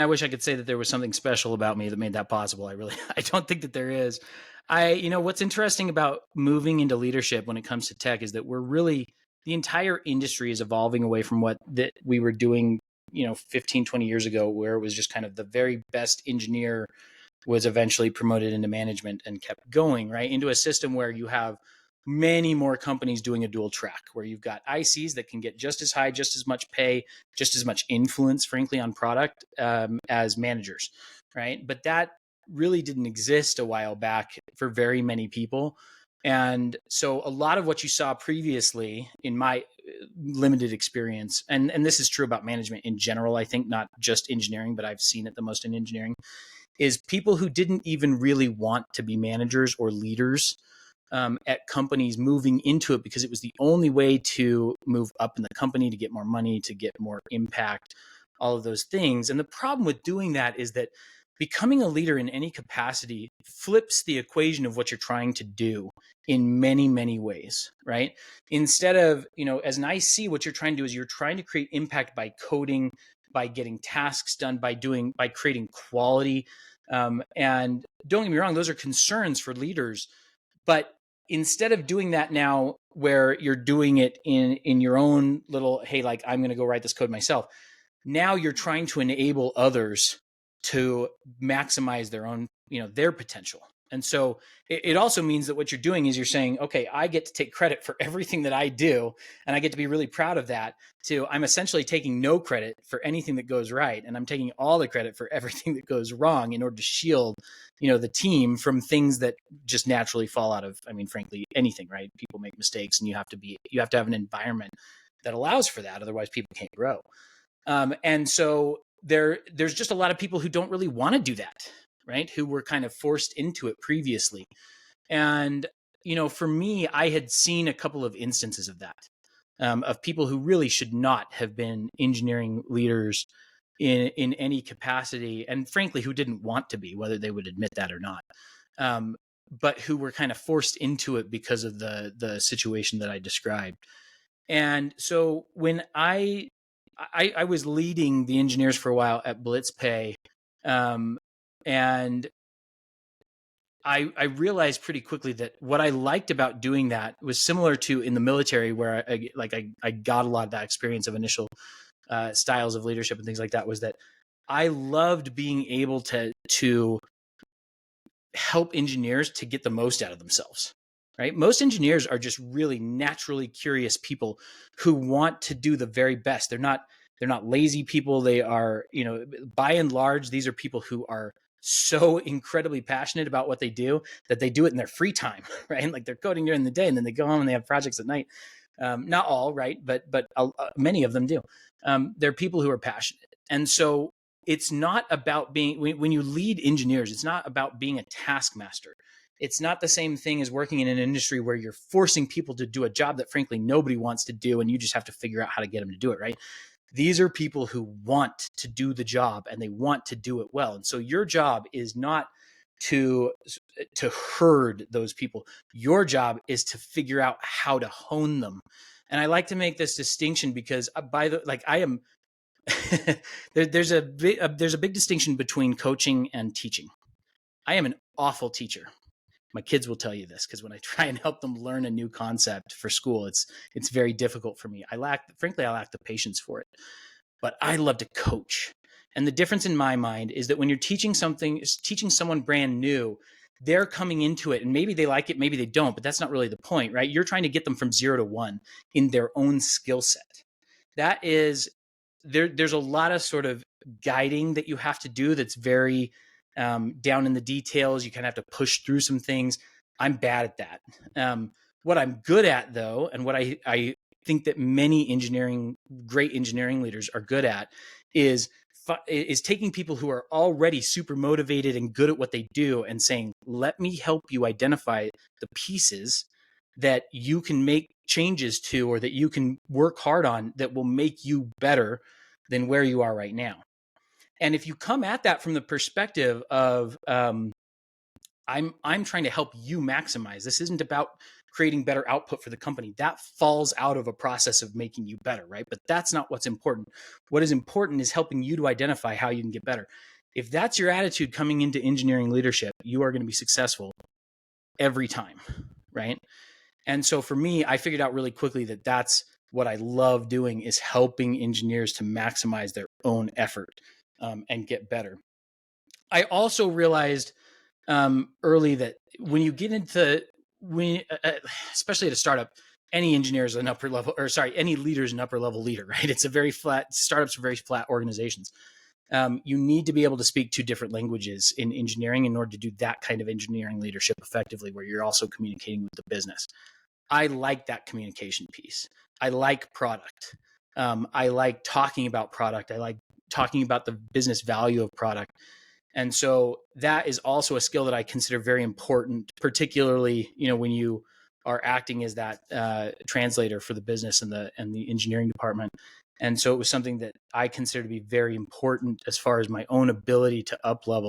I wish I could say that there was something special about me that made that possible. I really, I don't think that there is. What's interesting about moving into leadership when it comes to tech is that the entire industry is evolving away from what that we were doing, 15, 20 years ago, where it was just kind of the very best engineer was eventually promoted into management and kept going, right? Into a system where you have many more companies doing a dual track, where you've got ICs that can get just as high, just as much pay, just as much influence, frankly, on product as managers, right? But that really didn't exist a while back for very many people. And so a lot of what you saw previously in my limited experience, and this is true about management in general, I think, not just engineering, but I've seen it the most in engineering, is people who didn't even really want to be managers or leaders at companies moving into it because it was the only way to move up in the company, to get more money, to get more impact, all of those things. And the problem with doing that is that becoming a leader in any capacity flips the equation of what you're trying to do in many, many ways, right? Instead of, as an IC, what you're trying to do is you're trying to create impact by coding, by getting tasks done, by creating quality. And don't get me wrong, those are concerns for leaders. But instead of doing that now where you're doing it in your own little, hey, like I'm going to go write this code myself, now you're trying to enable others to maximize their own, their potential. And so it also means that what you're doing is you're saying, okay, I get to take credit for everything that I do, and I get to be really proud of that. I'm essentially taking no credit for anything that goes right, and I'm taking all the credit for everything that goes wrong in order to shield, the team from things that just naturally fall out of, frankly, anything, right? People make mistakes, and you have to have an environment that allows for that. Otherwise, people can't grow. And so there's just a lot of people who don't really want to do that, right? Who were kind of forced into it previously. And, for me, I had seen a couple of instances of that, of people who really should not have been engineering leaders in any capacity, and frankly, who didn't want to be, whether they would admit that or not. But who were kind of forced into it because of the situation that I described. And so when I was leading the engineers for a while at BlitzPay, and I realized pretty quickly that what I liked about doing that was similar to in the military, where I got a lot of that experience of initial styles of leadership and things like that, was that I loved being able to help engineers to get the most out of themselves. Right? Most engineers are just really naturally curious people who want to do the very best. They're not lazy people. They are, by and large, these are people who are so incredibly passionate about what they do that they do it in their free time, right? Like they're coding during the day and then they go home and they have projects at night. Not all, right? But many of them do. They're people who are passionate. And so it's not about when you lead engineers, it's not about being a taskmaster. It's not the same thing as working in an industry where you're forcing people to do a job that frankly nobody wants to do, and you just have to figure out how to get them to do it, right? These are people who want to do the job and they want to do it well. And so your job is not to herd those people. Your job is to figure out how to hone them. And I like to make this distinction because I am there's a big distinction between coaching and teaching. I am an awful teacher. My kids will tell you this, because when I try and help them learn a new concept for school, it's very difficult for me. I lack the patience for it, but I love to coach. And the difference in my mind is that when you're teaching someone brand new, they're coming into it and maybe they like it, maybe they don't, but that's not really the point, right? You're trying to get them from 0 to 1 in their own skill set. That is, there's a lot of sort of guiding that you have to do that's very down in the details. You kind of have to push through some things. I'm bad at that. What I'm good at, though, and what I think that many great engineering leaders are good at is taking people who are already super motivated and good at what they do and saying, let me help you identify the pieces that you can make changes to, or that you can work hard on, that will make you better than where you are right now. And if you come at that from the perspective of, I'm trying to help you maximize. This isn't about creating better output for the company. That falls out of a process of making you better, right? But that's not what's important. What is important is helping you to identify how you can get better. If that's your attitude coming into engineering leadership, you are going to be successful every time, right? And so for me, I figured out really quickly that that's what I love doing, is helping engineers to maximize their own effort and get better. I also realized early that when you get into, especially at a startup, any engineer is an upper level, or sorry, any leader is an upper level leader, right? It's a very flat, startups are very flat organizations. You need to be able to speak two different languages in engineering in order to do that kind of engineering leadership effectively, where you're also communicating with the business. I like that communication piece. I like product. I like talking about product. I like talking about the business value of product. And so that is also a skill that I consider very important, particularly, when you are acting as that translator for the business and the engineering department. And so it was something that I consider to be very important as far as my own ability to up level